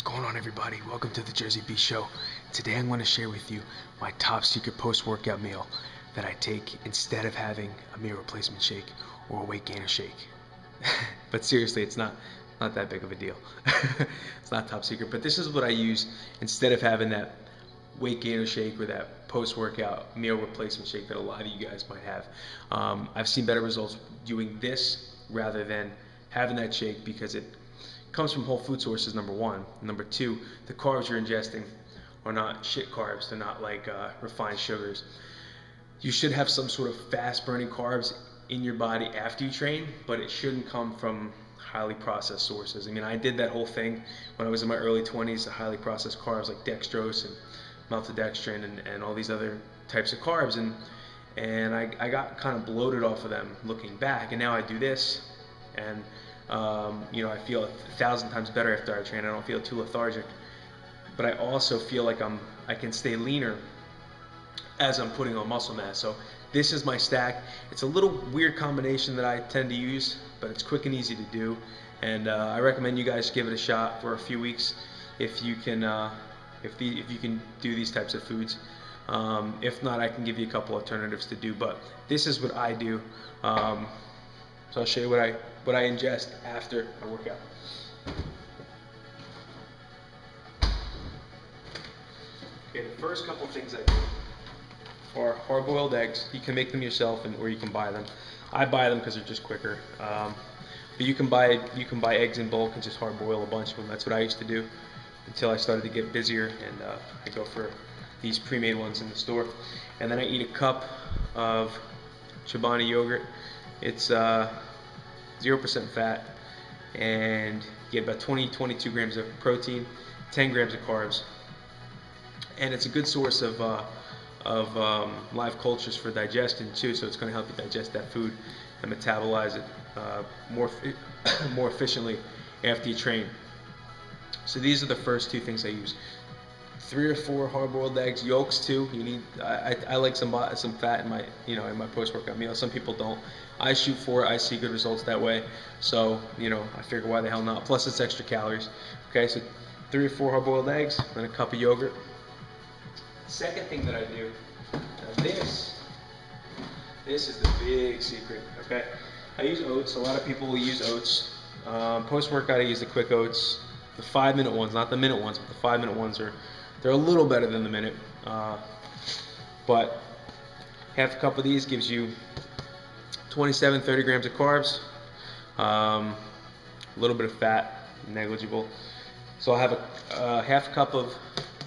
going on, everybody? Welcome to the Jersey Beast Show. Today I'm going to share with you my top secret post-workout meal that I take instead of having a meal replacement shake or a weight gainer shake. But seriously, it's not that big of a deal. It's not top secret, but this is what I use instead of having that weight gainer shake or that post-workout meal replacement shake that a lot of you guys might have. I've seen better results doing this rather than having that shake because it comes from whole food sources, number one. Number two, the carbs you're ingesting are not shit carbs. They're not like refined sugars. You should have some sort of fast burning carbs in your body after you train, but it shouldn't come from highly processed sources. I mean, I did that whole thing when I was in my early 20s, the highly processed carbs like dextrose and maltodextrin and all these other types of carbs, and I got kind of bloated off of them looking back, and now I do this, and I feel 1,000 times better after I train. I don't feel too lethargic, but I also feel like I can stay leaner as I'm putting on muscle mass. So this is my stack. It's a little weird combination that I tend to use, but it's quick and easy to do, and I recommend you guys give it a shot for a few weeks if you can if you can do these types of foods. If not, I can give you a couple alternatives to do, but this is what I do. So I'll show you what I ingest after I work out. Okay, the first couple things I do are hard-boiled eggs. You can make them yourself, or you can buy them. I buy them because they're just quicker. But you can buy eggs in bulk and just hard-boil a bunch of them. That's what I used to do until I started to get busier, and I go for these pre-made ones in the store. And then I eat a cup of Chobani yogurt. It's 0% fat, and you get about 22 grams of protein, 10 grams of carbs, and it's a good source of live cultures for digestion too. So it's going to help you digest that food and metabolize it more efficiently after you train. So these are the first two things I use. 3 or 4 hard-boiled eggs, yolks too. You need. I like some fat in my in my post-workout meal. Some people don't. I shoot for it. I see good results that way. So I figure why the hell not. Plus it's extra calories. Okay, so 3 or 4 hard-boiled eggs, then a cup of yogurt. Second thing that I do. Now this is the big secret. Okay, I use oats. A lot of people will use oats. Post-workout I use the quick oats, the 5-minute ones, not the minute ones, but the 5-minute ones they're a little better than the minute, but half a cup of these gives you 27-30 grams of carbs, a little bit of fat, negligible. So I'll have a half a cup of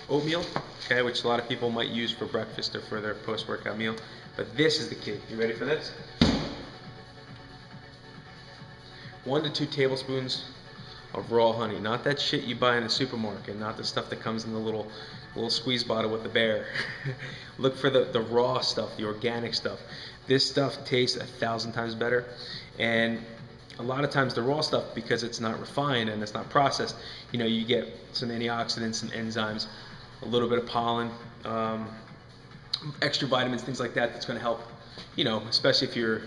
oatmeal, okay, which a lot of people might use for breakfast or for their post-workout meal, but this is the key. You ready for this? 1 to 2 tablespoons of raw honey, not that shit you buy in the supermarket, not the stuff that comes in the little squeeze bottle with the bear. Look for the raw stuff, the organic stuff. This stuff tastes 1,000 times better, and a lot of times the raw stuff, because it's not refined and it's not processed, you get some antioxidants, some enzymes, a little bit of pollen, extra vitamins, things like that. That's going to help, especially if you're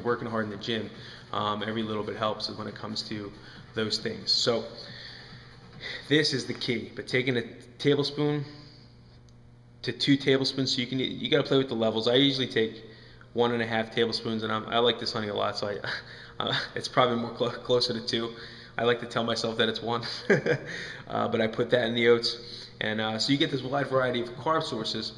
working hard in the gym. Every little bit helps when it comes to those things. So this is the key. But taking a tablespoon to 2 tablespoons, so you got to play with the levels. I usually take 1.5 tablespoons, and I like this honey a lot, so it's probably more closer to 2. I like to tell myself that it's 1, but I put that in the oats, and so you get this wide variety of carb sources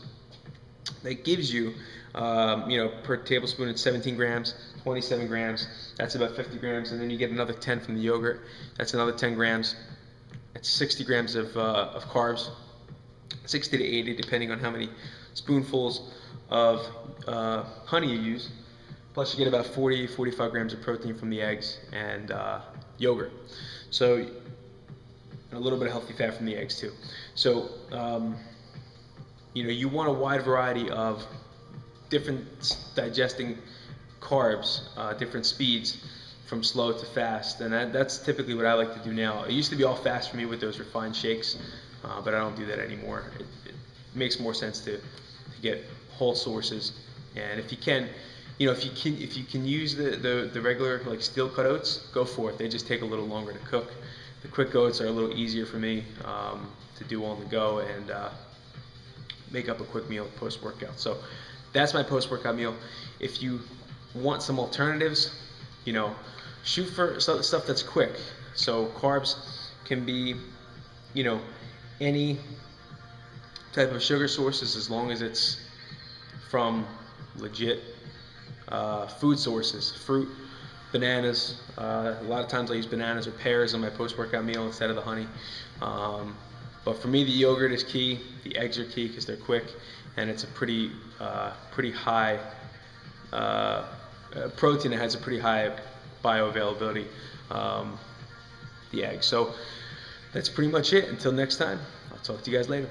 that gives you, per tablespoon it's 17 grams, 27 grams, that's about 50 grams, and then you get another 10 from the yogurt, that's another 10 grams, it's 60 grams of carbs, 60 to 80 depending on how many spoonfuls of honey you use, plus you get about 40-45 grams of protein from the eggs and yogurt, so a little bit of healthy fat from the eggs too. So you want a wide variety of different digesting carbs, different speeds from slow to fast, and that's typically what I like to do now. It used to be all fast for me with those refined shakes, but I don't do that anymore. It makes more sense to get whole sources, and if you can, if you can use the regular like steel cut oats, go for it. They just take a little longer to cook The quick oats are a little easier for me to do on the go and make up a quick meal post-workout. So that's my post-workout meal. If you want some alternatives, you know, shoot for stuff that's quick. So carbs can be, you know, any type of sugar sources as long as it's from legit food sources, fruit, bananas. A lot of times I use bananas or pears on my post-workout meal instead of the honey. But for me, the yogurt is key. The eggs are key because they're quick, and it's a pretty high protein that has a pretty high bioavailability. The egg. So that's pretty much it. Until next time, I'll talk to you guys later.